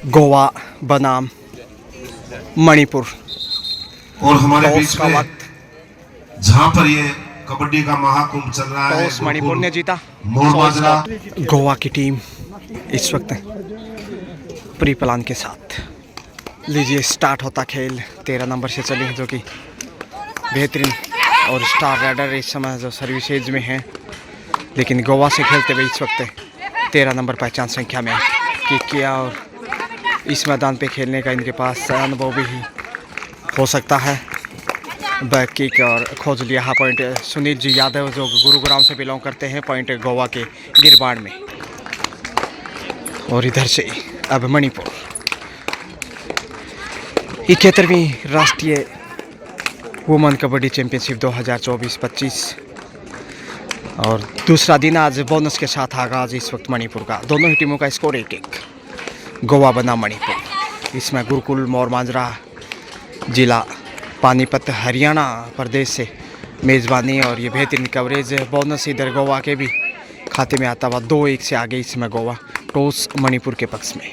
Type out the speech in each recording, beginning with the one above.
गोवा बनाम मणिपुर और हमारे बीच का में वक्त जहां पर ये कबड्डी का महाकुंभ चल रहा है, टॉस मणिपुर ने जीता। मोरमाजरा गोवा की टीम इस वक्त प्री प्लान के साथ लीजिए स्टार्ट होता खेल। 13 नंबर से चली जो कि बेहतरीन और स्टार राइडर इस समय जो सर्विसेज में है, लेकिन गोवा से खेलते हुए इस वक्त 13 नंबर पहचान संख्या में किक किया और इस मैदान पे खेलने का इनके पास अनुभव भी हो सकता है। बैक किक और खोज लिया हा पॉइंट सुनील जी यादव जो गुरुग्राम से बिलोंग करते हैं, पॉइंट गोवा के गिरबाड़ में। और इधर से अब मणिपुर 71वीं राष्ट्रीय वुमेन कबड्डी चैंपियनशिप 2024-25 और दूसरा दिन आज बोनस के साथ आगाज इस वक्त मणिपुर का। दोनों ही टीमों का स्कोर 1-1 गोवा बना मणिपुर। इसमें गुरुकुल मोरमाजरा जिला पानीपत हरियाणा प्रदेश से मेज़बानी और ये बेहतरीन कवरेज बोनस इधर गोवा के भी खाते में आता हुआ 2-1 से आगे इसमें गोवा टॉस मणिपुर के पक्ष में।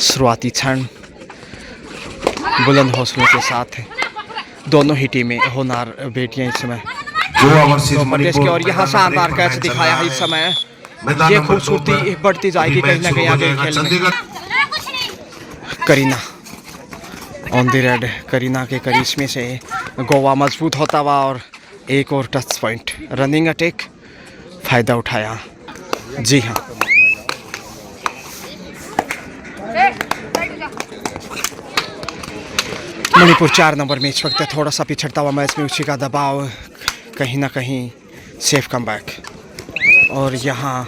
शुरुआती क्षण बुलंद हौसलों के साथ दोनों ही टीमें होनार बेटियां इस समय तो प्रदेश के। और यहाँ शानदार कैच दिखाया है इस समय। ये खूबसूरती बढ़ती जाएगी कहीं ना कहीं आगे खेल में। Kareena on the red, Kareena के करिश्मे से गोवा मजबूत होता हुआ और एक और टच पॉइंट रनिंग अटैक फायदा उठाया। जी हाँ, मणिपुर 4 नंबर में इस वक्त थोड़ा सा पिछड़ता हुआ मैच में, उसी का दबाव कहीं ना कहीं सेफ कमबैक और यहाँ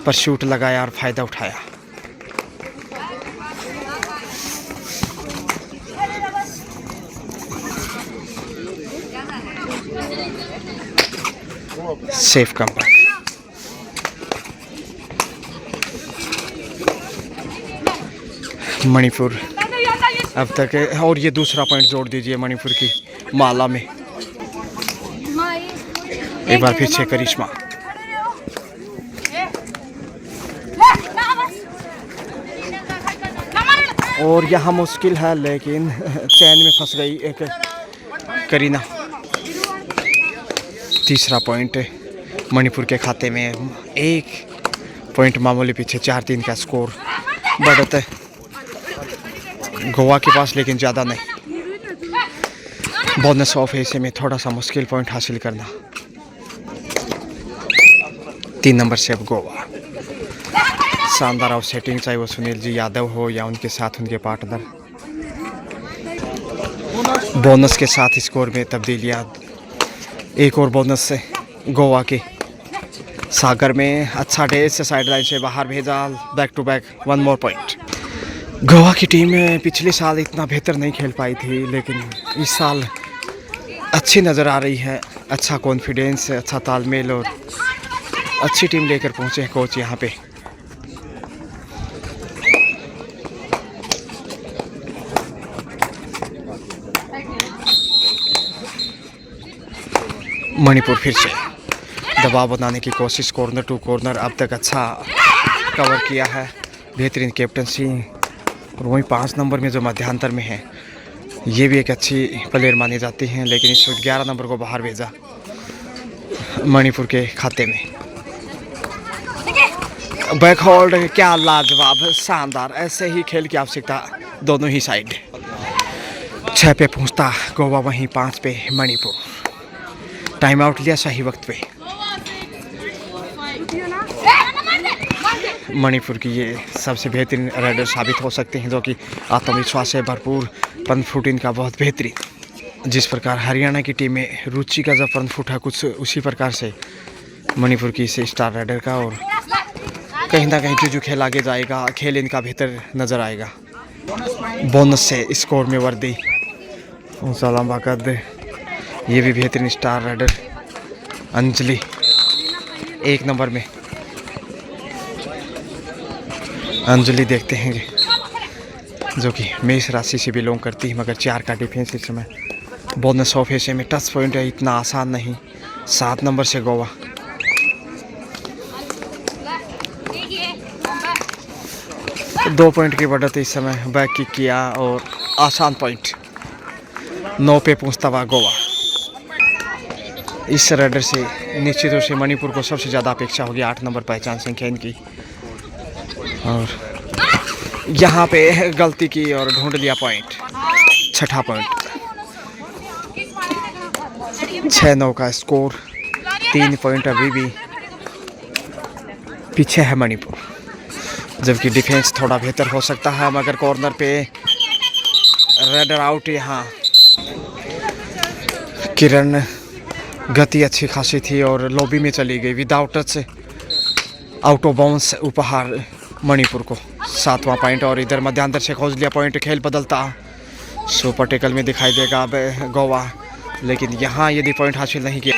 पर शूट लगाया और फायदा उठाया। Safe comeback. मणिपुर अब तक और ये दूसरा पॉइंट जोड़ दीजिए मणिपुर की माला में। एक बार फिर से करिश्मा और यहाँ मुश्किल है लेकिन चैन में फंस गई एक करीना। तीसरा पॉइंट मणिपुर के खाते में, 1 पॉइंट मामूली पीछे। 4-3 का स्कोर बढ़त है गोवा के पास, लेकिन ज़्यादा नहीं। बोनस ऑफ ऐसे में थोड़ा सा मुश्किल पॉइंट हासिल करना। 3 नंबर से अब गोवा। शानदार ऑफ सेटिंग, चाहे वो सुनील जी यादव हो या उनके साथ उनके पार्टनर। बोनस के साथ स्कोर में तब्दीलियाँ। एक और बोनस से गोवा के सागर में अच्छा डेज से साइड लाइन से बाहर भेजा। Back to back 1 more point. Goa की टीम पिछले साल इतना बेहतर नहीं खेल पाई थी, लेकिन इस साल अच्छी नज़र आ रही है। अच्छा कॉन्फिडेंस, अच्छा तालमेल और अच्छी टीम लेकर पहुँचे हैं कोच यहाँ पे। मणिपुर फिर से दबाव बनाने की कोशिश, कॉर्नर टू कॉर्नर अब तक अच्छा कवर किया है। बेहतरीन कैप्टनसी और वहीं 5 नंबर में जो मध्यांतर में है, ये भी एक अच्छी प्लेयर मानी जाती हैं, लेकिन इस वक्त 11 नंबर को बाहर भेजा मणिपुर के खाते में। बैक होल्ड, क्या लाजवाब, शानदार। ऐसे ही खेल की आवश्यकता दोनों ही साइड। 6 पे पहुंचता गोवा, वहीं 5 पे मणिपुर। टाइम आउट लिया सही वक्त पे। मणिपुर की ये सबसे बेहतरीन राइडर साबित हो सकते हैं, जो कि आत्मविश्वास से भरपूर। पन फुट इनका बहुत बेहतरीन। जिस प्रकार हरियाणा की टीम में रुचि का जब पन फुट है, कुछ उसी प्रकार से मणिपुर की इसे स्टार राइडर का। और कहीं ना कहीं जो खेल आगे जाएगा, खेल इनका बेहतर नज़र आएगा। बोनस से स्कोर में वर्दी सलाम बाकद। ये भी बेहतरीन स्टार राइडर अंजलि 1 नंबर में। अंजलि देखते हैं जो कि मेष राशि से बिलोंग करती है, मगर 4 का डिफेंस इस समय। बोनस ऑफ ऐसे में टच पॉइंट है, इतना आसान नहीं। 7 नंबर से गोवा। 2 पॉइंट की बढ़त इस समय बैक किक किया और आसान पॉइंट 9 पे पहुंचता हुआ गोवा। इस रेडर से निश्चित रूप से मणिपुर को सबसे ज़्यादा अपेक्षा होगी, 8 नंबर पहचान संख्या इनकी। और यहाँ पे गलती की और ढूंढ लिया पॉइंट, 6ठा पॉइंट। 6-9 का स्कोर, 3 पॉइंट अभी भी पीछे है मणिपुर, जबकि डिफेंस थोड़ा बेहतर हो सकता है। मगर कॉर्नर पे रेडर आउट। यहाँ किरण गति अच्छी खासी थी और लॉबी में चली गई without touch, out of bounce उपहार मणिपुर को 7वां पॉइंट। और इधर मध्यांतर से खोज लिया पॉइंट, खेल बदलता सुपर टेकल में दिखाई देगा अब गोवा। लेकिन यहाँ यदि पॉइंट हासिल नहीं किया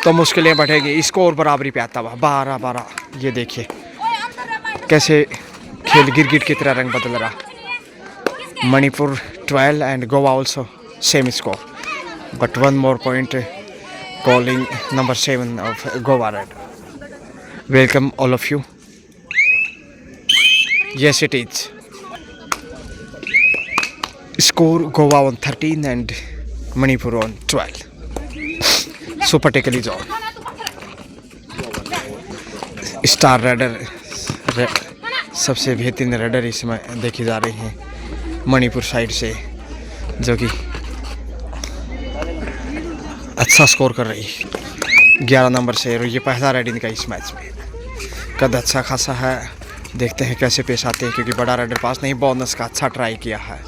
तो मुश्किलें बढ़ेगी। स्कोर बराबरी पे आता हुआ 12-12। ये देखिए कैसे खेल गिरगिट की तरह रंग बदल रहा। Manipur 12 and Goa also same score, but 1 more point calling number 7 of Goa Red. Welcome all of you. Yes, it is. Score Goa on 13 and Manipur on 12. Super tackle is on. Star raider सबसे बेहतरीन raider इसमें देखी जा रही हैं Manipur side से, जो कि अच्छा स्कोर कर रही है 11 नंबर से। और ये पहला रेड इनका इस मैच में, कद अच्छा खासा है। देखते हैं कैसे पेश आते हैं, क्योंकि बड़ा रेडर पास नहीं। बोनस का अच्छा ट्राई किया है,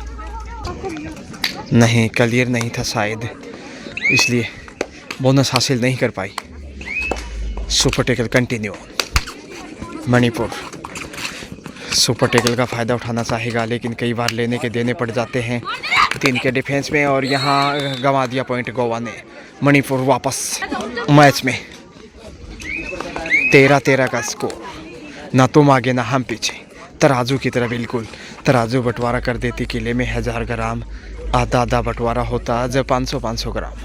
नहीं क्लियर नहीं था शायद, इसलिए बोनस हासिल नहीं कर पाई। Super tackle continue. Manipur super tackle का फ़ायदा उठाना चाहेगा, लेकिन कई बार लेने के देने पड़ जाते हैं 3 के डिफेंस में। और यहाँ गंवा दिया पॉइंट गोवा ने। मणिपुर वापस मैच में 13-13 का स्कोर। ना तुम आगे ना हम पीछे, तराजू की तरह बिल्कुल। तराजू बंटवारा कर देती किले में 1000 ग्राम, आधा बंटवारा होता जब 500-500 ग्राम।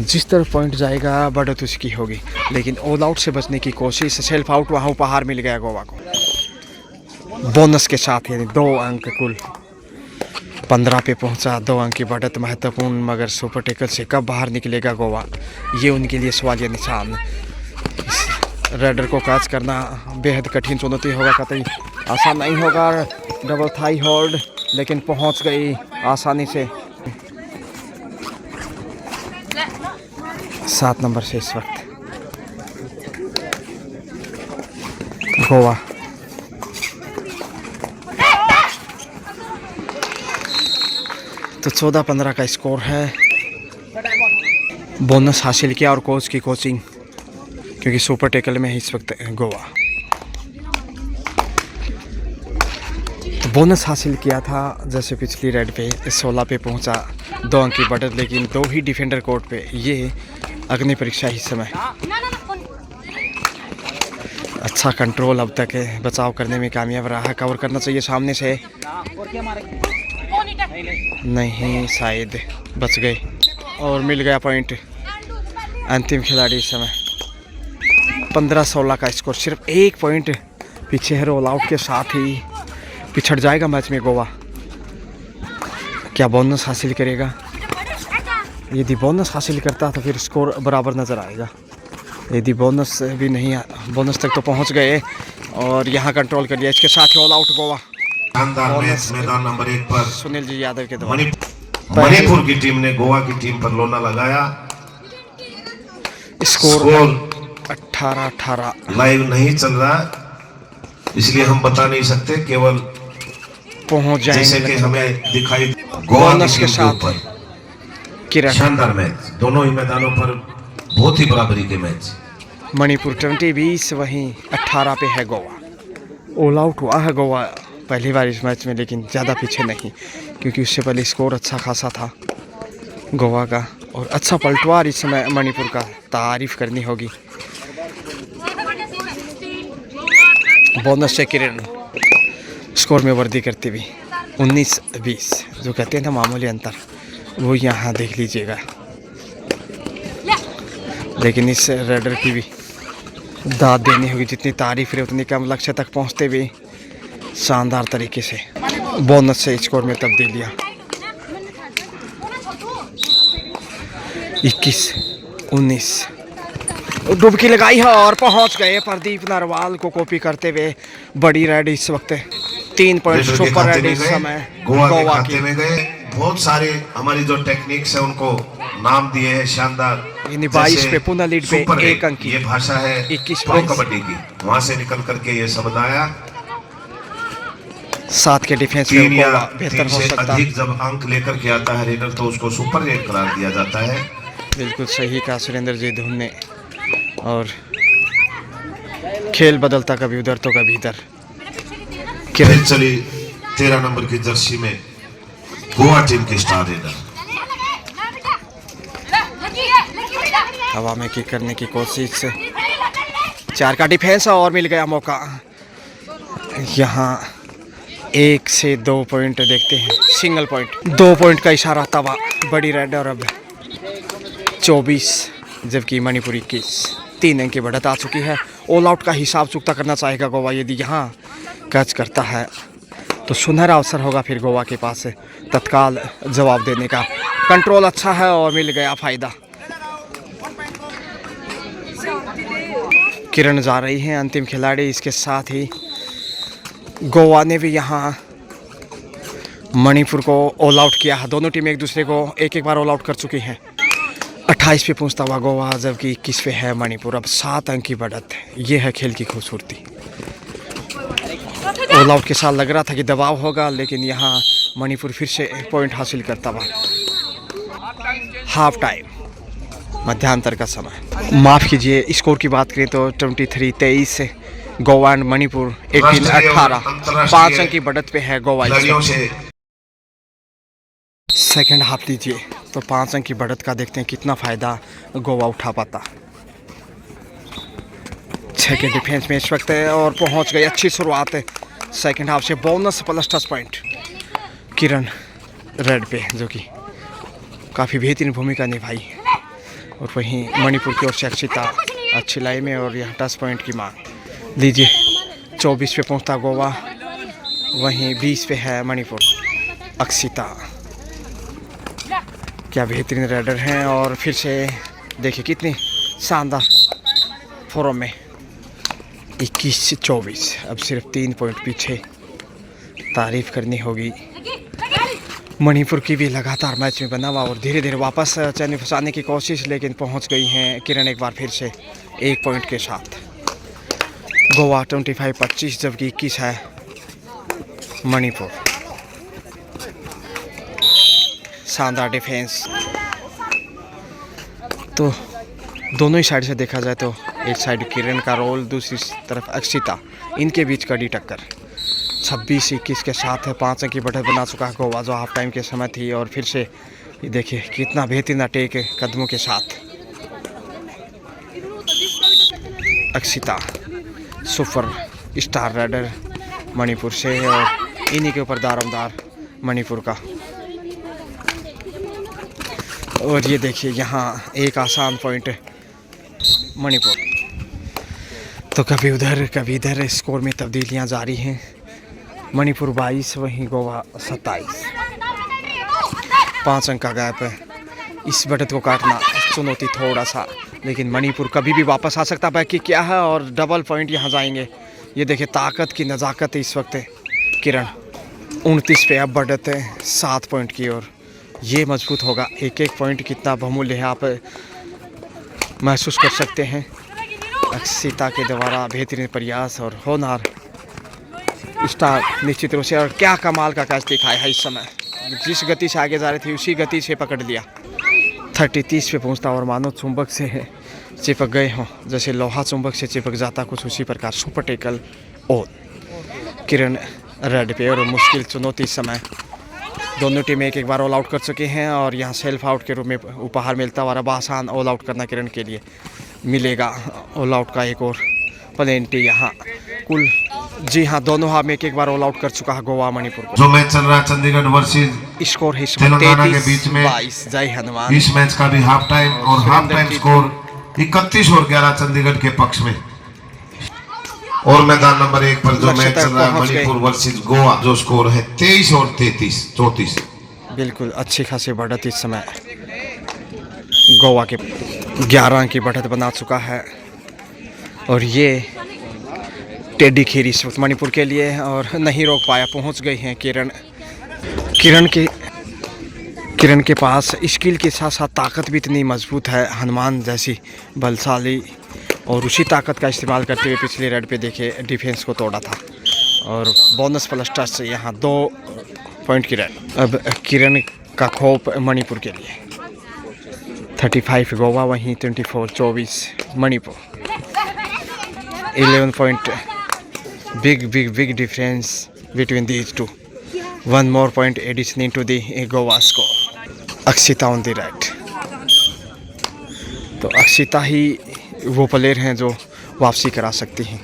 जिस तरफ पॉइंट जाएगा बढ़त उसकी होगी, लेकिन ऑल आउट से बचने की कोशिश। सेल्फ आउट वहाँ उपहार मिल गया गोवा को बोनस के साथ, यानी 2 अंक कुल 15 पे पहुंचा। 2 अंक की बढ़त महत्वपूर्ण, मगर सुपर टेकल से कब बाहर निकलेगा गोवा, ये उनके लिए सवालिया निशान। इस रेडर को कैच करना बेहद कठिन चुनौती होगा, कतई आसान नहीं होगा। डबल थाई होल्ड, लेकिन पहुंच गई आसानी से। 7 नंबर से इस वक्त गोवा। तो 14-15 का स्कोर है। बोनस हासिल किया और कोच की कोचिंग, क्योंकि सुपर टेकल में है इस वक्त गोवा। तो बोनस हासिल किया था जैसे पिछली रेड पे 16 पे पहुंचा, 2 अंक की बढ़त, लेकिन 2 ही डिफेंडर कोर्ट पे। ये अग्नि परीक्षा इस समय। अच्छा कंट्रोल अब तक है, बचाव करने में कामयाब रहा। कवर करना चाहिए सामने से, नहीं शायद बच गए और मिल गया पॉइंट। अंतिम खिलाड़ी इस समय 15-16 का स्कोर, सिर्फ 1 पॉइंट पीछे है। रोल आउट के साथ ही पिछड़ जाएगा मैच में गोवा। क्या बोनस हासिल करेगा? यदि बोनस हासिल करता तो फिर स्कोर बराबर नज़र आएगा। यदि बोनस भी नहीं, बोनस तक तो पहुंच गए और यहाँ कंट्रोल कर लिया। इसके साथ ही ऑल आउट गोवा। शानदार मैच मैदान नंबर 1 पर सुनील जी यादव के द्वारा मणिपुर की टीम ने गोवा की टीम पर लोना लगाया। स्कोर 18-18 लाइव नहीं चल रहा, इसलिए हम बता नहीं सकते, केवल पहुंच जाएंगे जैसे कि हमें दिखाई। गोवा बोनस के साथ किरण। शानदार मैच, दोनों ही मैदानों पर बहुत ही बराबरी के मैच। मणिपुर 20-20, वहीं 18 पे है गोवा। ऑल आउट हुआ है गोवा पहली बार इस मैच में, लेकिन ज़्यादा पीछे नहीं, क्योंकि उससे पहले स्कोर अच्छा खासा था गोवा का। और अच्छा पलटवार इस समय मणिपुर का तारीफ करनी होगी। बोनस से किरण स्कोर में वृद्धि करती हुई 19-20, जो कहते हैं ना मामूली अंतर, वो यहाँ देख लीजिएगा। लेकिन इस रेडर की भी दाद देनी होगी, जितनी तारीफ रहे उतनी कम। लक्ष्य तक पहुँचते हुए शानदार तरीके से बोनस से स्कोर में तब्दीलियाँ। 21-19 डुबकी लगाई है और पहुंच गए प्रदीप नरवाल को कॉपी करते हुए। बड़ी रेड इस वक्त 3 पॉइंट सुपर रेड इस समय गोवा के में गए। बहुत सारे हमारी जो टेक्निक्स है उनको नाम दिए हैं शानदार। 22 पे पुनः लीड पे 1 अंक की। ये भाषा है 21 प्रो कबड्डी की, वहां से निकल करके ये शब्द आया। 7 के डिफेंस में गोवा बेहतर 3 हो से सकता। अधिक जब अंक लेकर के आता है रेडर तो उसको सुपर रेड करार दिया जाता है। बिल्कुल सही कहा सुरेंद्र जी धुन ने। और खेल बदलता कभी उधर तो कभी इधर। फिर चली 13 नंबर की जर्सी में गोवा टीम की स्टार रेडर। हवा में किक करने की कोशिश, 4 का डिफेंस और मिल गया मौका। यहाँ 1 से 2 पॉइंट देखते हैं, सिंगल पॉइंट 2 पॉइंट का इशारा तवा बड़ी रेड। और अब 24 जबकि मणिपुर 21। 3 अंक की बढ़त आ चुकी है। ऑल आउट का हिसाब चुकता करना चाहेगा गोवा। यदि यहाँ कैच करता है तो सुनहरा अवसर होगा फिर गोवा के पास तत्काल जवाब देने का। कंट्रोल अच्छा है और मिल गया फायदा। किरण जा रही हैं अंतिम खिलाड़ी। इसके साथ ही गोवा ने भी यहाँ मणिपुर को ऑल आउट किया है। दोनों टीम एक दूसरे को एक बार ऑल आउट कर चुकी हैं। 28 पे पहुंचता हुआ गोवा जबकि 21 पे है मणिपुर। अब 7 अंक की बढ़त। ये है खेल की खूबसूरती। ऑल आउट के साथ लग रहा था कि दबाव होगा, लेकिन यहाँ मणिपुर फिर से पॉइंट हासिल करता हुआ। हाफ टाइम मध्यांतर का समय। माफ़ कीजिए, स्कोर की बात करें तो 23-23 से गोवा एंड मणिपुर 18-18 5 अंक की बढ़त पे है गोवा। सेकंड हाफ लीजिए तो 5 अंक की बढ़त का देखते हैं कितना फ़ायदा गोवा उठा पाता। 6 के डिफेंस में इस वक्त है और पहुंच गई। अच्छी शुरुआत है सेकंड हाफ से। बोनस प्लस टच पॉइंट किरण रेड पे जो कि काफ़ी बेहतरीन भूमिका निभाई। और वहीं मणिपुर की ओर से अक्षिता अच्छी लाई में और यह टच पॉइंट की मांग लीजिए। 24 पे पहुंचता गोवा, वहीं 20 पे है मणिपुर। अक्षिता क्या बेहतरीन रेडर हैं और फिर से देखिए कितनी शानदार फॉर्म में। 21 से 24 अब सिर्फ 3 पॉइंट पीछे। तारीफ करनी होगी मणिपुर की भी लगातार मैच में बना हुआ और धीरे धीरे वापस चैन फंसाने की कोशिश, लेकिन पहुंच गई हैं किरण एक बार फिर से 1 पॉइंट के साथ। गोवा 25-25 जबकि 21 है मणिपुर। शानदार डिफेंस। तो दोनों ही साइड से देखा जाए तो एक साइड किरण का रोल, दूसरी तरफ अक्षिता, इनके बीच कड़ी टक्कर। 26-21 के साथ है 5 अंक की बढ़त बना चुका है गोवा जो हाफ टाइम के समय थी। और फिर से ये देखिए कितना बेहतरीन अटैक कदमों के साथ। Akshita super star raider Manipur से और इन्हीं के ऊपर दारोमदार मणिपुर का। और ये देखिए यहाँ एक आसान पॉइंट मणिपुर। तो कभी उधर कभी इधर स्कोर में तब्दीलियाँ जारी हैं। मणिपुर 22 वहीं गोवा 27। 5 अंक का गैप है। इस बढ़त को काटना चुनौती थोड़ा सा, लेकिन मणिपुर कभी भी वापस आ सकता है कि क्या है और डबल पॉइंट यहाँ जाएंगे। ये देखिए ताकत की नज़ाकत है इस वक्त किरण। 29 पे अब बढ़त है 7 पॉइंट की और ये मजबूत होगा। एक एक पॉइंट कितना बहुमूल्य है आप महसूस कर सकते हैं। अक्षिता के द्वारा बेहतरीन प्रयास और होनहार स्टार निश्चित रूप से। और क्या कमाल का कैच दिखाया है इस समय। जिस गति से आगे जा रही थी उसी गति से पकड़ लिया। 30-30 पे पहुंचता और मानो चुंबक से चिपक गए हों, जैसे लोहा चुंबक से चिपक जाता कुछ उसी प्रकार। सुपर टेकल और किरण रेड पे और मुश्किल चुनौती इस समय। दोनों टीमें एक बार ऑल आउट कर चुके हैं और यहाँ सेल्फ आउट के रूप में उपहार मिलता और अब आसान ऑल आउट करना किरण के लिए मिलेगा। ऑल आउट का एक और प्लेंटी यहाँ कुल। जी हाँ, दोनों हाफ में एक बार ऑल आउट कर चुका है गोवा मणिपुर को। जो मैच चल रहा है चंडीगढ़ वर्सेस स्कोर है तेलंगाना के बीच में 22। जय हनुमान। इस मैच का भी हाफ टाइम और हाफ टाइम स्कोर 31 और 11 चंडीगढ़ के पक्ष में। और मैदान नंबर 1 पर जो लक्ष्य मैच तक चल रहा है पहुंच गए। मणिपुर वर्सेस गोवा, जो स्कोर है 23 और 34। बिल्कुल अच्छी खासी बढ़त इस समय गोवा के 11 अंक की बढ़त बना चुका है। और ये टेडी खीर इस वक्त मणिपुर के लिए और नहीं रोक पाया, पहुंच गई हैं किरण के पास स्किल के साथ साथ ताकत भी इतनी मजबूत है, हनुमान जैसी बलशाली, और उसी ताकत का इस्तेमाल करते हुए पिछले रेड पे देखे डिफेंस को तोड़ा था और बोनस प्लस टच से यहाँ 2 पॉइंट की रेड। अब किरण का खोप मणिपुर के लिए 35 गोवा, वहीं 24 Manipur. 11 point, big difference between these two. One more point addition into the Goa score. Akshita on the right. तो अक्षिता ही वो प्लेयर हैं जो वापसी करा सकती हैं।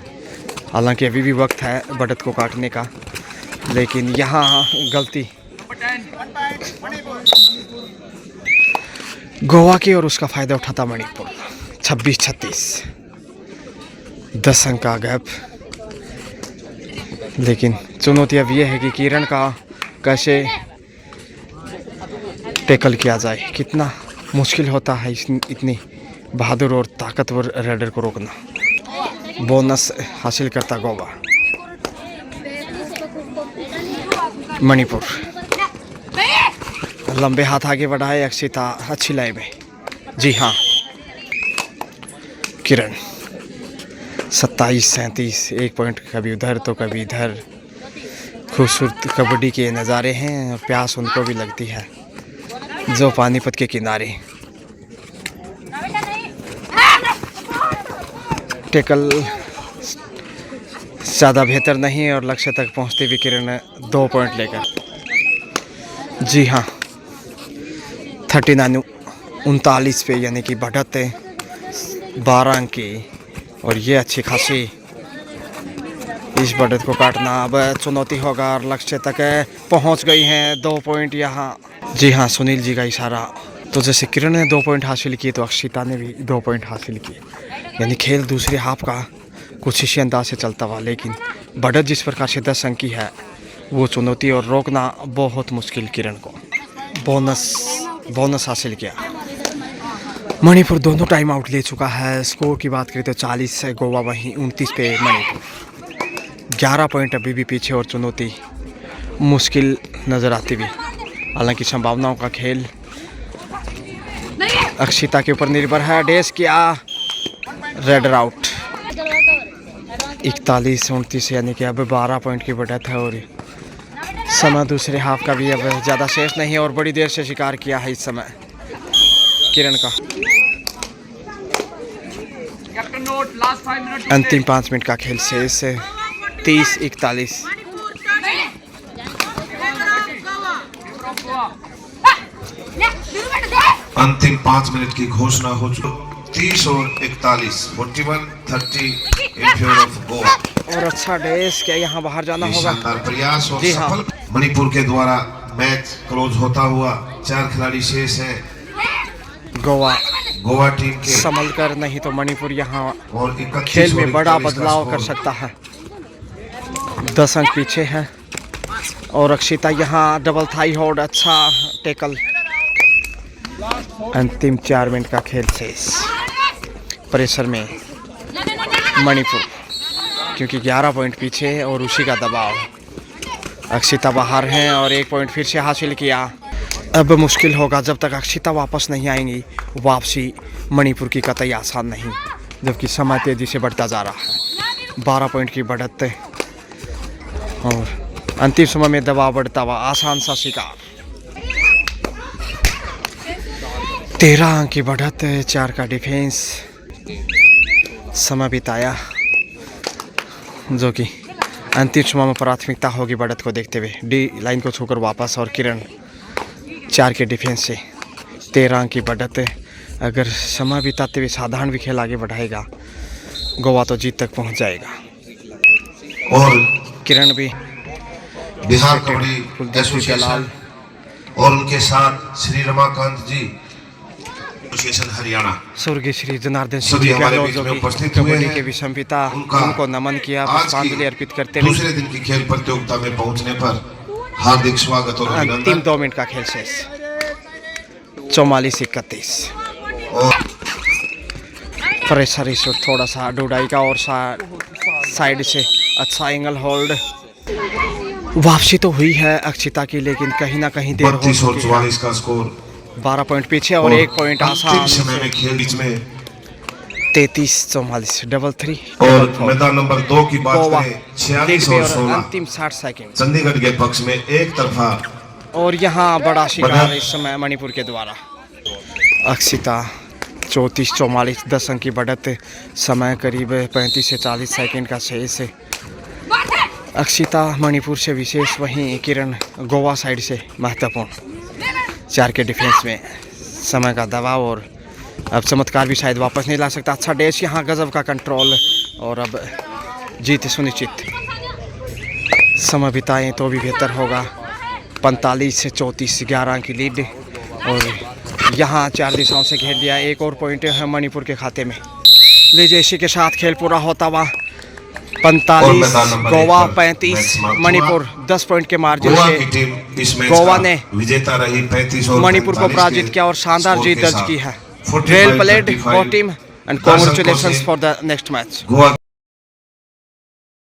हालांकि अभी भी वक्त है बढ़त को काटने का, लेकिन यहाँ गलती गोवा की और उसका फ़ायदा उठाता मणिपुर। 26-36, 10 अंक का गैप। लेकिन चुनौती अब ये है कि किरण का कैसे टैकल किया जाए। कितना मुश्किल होता है इतनी बहादुर और ताकतवर रेडर को रोकना। बोनस हासिल करता गोवा। मणिपुर लंबे हाथ आगे बढ़ाए अक्षिता, अच्छी लाइन में। जी हाँ, किरण 27-37, 1 पॉइंट कभी उधर तो कभी इधर। खूबसूरत कबड्डी के नज़ारे हैं और प्यास उनको भी लगती है जो पानीपत के किनारे। टैकल ज़्यादा बेहतर नहीं और लक्ष्य तक पहुंचते भी किरण 2 पॉइंट लेकर। जी हाँ, 39 पे, यानी कि बढ़त 12 अंक की। और ये अच्छी खासी इस बढ़त को काटना अब चुनौती होगा और लक्ष्य तक पहुंच गई हैं 2 पॉइंट यहाँ। जी हाँ, सुनील जी का इशारा। तो जैसे किरण ने 2 पॉइंट हासिल किए तो अक्षिता ने भी 2 पॉइंट हासिल किए, यानी खेल दूसरे हाफ का कुछ इसी अंदाज से चलता हुआ। लेकिन बढ़त जिस प्रकार से 10 अंक की है, वो चुनौती और रोकना बहुत मुश्किल किरण को। बोनस हासिल किया। मणिपुर दोनों टाइम आउट ले चुका है। स्कोर की बात करें तो 40 है गोवा, वहीं 29 पे मणिपुर। 11 पॉइंट अभी भी पीछे और चुनौती मुश्किल नज़र आती हुई। हालांकि संभावनाओं का खेल अक्षिता के ऊपर निर्भर है। डैश किया, रेडर आउट। 41-29, यानी कि अब 12 पॉइंट की बढ़त है और समय दूसरे हाफ का भी अब ज़्यादा शेष नहीं और बड़ी देर से शिकार किया है इस समय किरण का। अंतिम 5 मिनट का खेल शेष 30-41। अंतिम 5 मिनट की घोषणा हो चुकी। 30 और 41, 41-30 इन फेवर ऑफ गोवा। और अच्छा डैश क्या यहाँ बाहर जाना होगा। शानदार प्रयास और जी हाँ। सफल। मणिपुर के द्वारा मैच क्लोज होता हुआ 4 खिलाड़ी शेष हैं गोवा टीम के। संभल कर, नहीं तो मणिपुर यहाँ और 31 खेल में और बड़ा 41 का बदलाव कर स्कोर। सकता है। 10 अंक पीछे है और अक्षिता यहाँ डबल थाई होल्ड, अच्छा टैकल। अंतिम 4 मिनट का खेल शेष। प्रेशर में मणिपुर, क्योंकि 11 पॉइंट पीछे है और उसी का दबाव। अक्षिता बाहर हैं और 1 पॉइंट फिर से हासिल किया। अब मुश्किल होगा जब तक अक्षिता वापस नहीं आएंगी। वापसी मणिपुर की कतई आसान नहीं, जबकि समय तेजी से बढ़ता जा रहा है। 12 पॉइंट की बढ़त और अंतिम समय में दबाव बढ़ता हुआ आसान सा शिकार। 13 अंक की बढ़त, 4 का डिफेंस। समय बिताया जो कि अंतिम समय में प्राथमिकता होगी बढ़त को देखते हुए। डी लाइन को छूकर वापस और किरण 4 के डिफेंस से 13 अंक की बढ़त। अगर समय बिताते हुए साधारण भी खेल आगे बढ़ाएगा, गोवा तो जीत तक पहुंच जाएगा। और किरण भी बिहार कबड्डी एसोसिएशन और उनके साथ श्री रमाकांत जी एसोसिएशन हरियाणा स्वर्गीय श्री जनार्दन सिंह सभी जी हमारे गहलोत बीच जो में कि उपस्थित हुए कबड्डी हैं। के विषम पिता, उनका उनको नमन किया, आज पुष्पांजलि की अर्पित करते हुए दूसरे दिन की खेल प्रतियोगिता में पहुंचने पर हार्दिक स्वागत और अंतिम अभिनंदन। 2 मिनट का खेल शेष 44-31। और प्रेशर इशू थोड़ा सा डोडाई का और साइड से अच्छा एंगल होल्ड। वापसी तो हुई है अक्षिता की, लेकिन कहीं ना कहीं देर हो 32 और चुकी है। 44 का स्कोर 12 पॉइंट पीछे और 1 पॉइंट आसान अंतिम समय में खेल बीच में 33-44 3-3। और मैदान नंबर 2 की बात गोवा करें 46 लीड पे और और 16 अंतिम 60 सेकंड। चंडीगढ़ के पक्ष में एक तरफा और यहाँ बड़ा शिकार बना। इस समय मणिपुर के द्वारा। अक्षिता 34-44 10 अंक की बढ़त, समय करीब 35 से 40 सेकंड का शेष है। अक्षिता मणिपुर से विशेष, वहीं किरण गोवा साइड से महत्वपूर्ण। 4 के डिफेंस में समय का दबाव और अब चमत्कार भी शायद वापस नहीं ला सकता। अच्छा डैश यहाँ, गजब का कंट्रोल और अब जीत सुनिश्चित। समय बिताएं तो भी बेहतर होगा। 45 से 34 11 अंक की लीड और यहाँ 4 दिशाओं से घेर दिया। 1 और पॉइंट है मणिपुर के खाते में। लीजिए इसी के साथ खेल पूरा होता हुआ 45 गोवा 35 मणिपुर 10 पॉइंट के मार्जिन गोवा की से टीम इस मैच गोवा का ने विजेता रही 35 और मणिपुर को 45 पराजित के किया और शानदार स्कोर जीत के दर्ज साथ की है। 45, well played 35 for team and 10 अंकों कांग्रेचुलेशंस से for the next match. Goa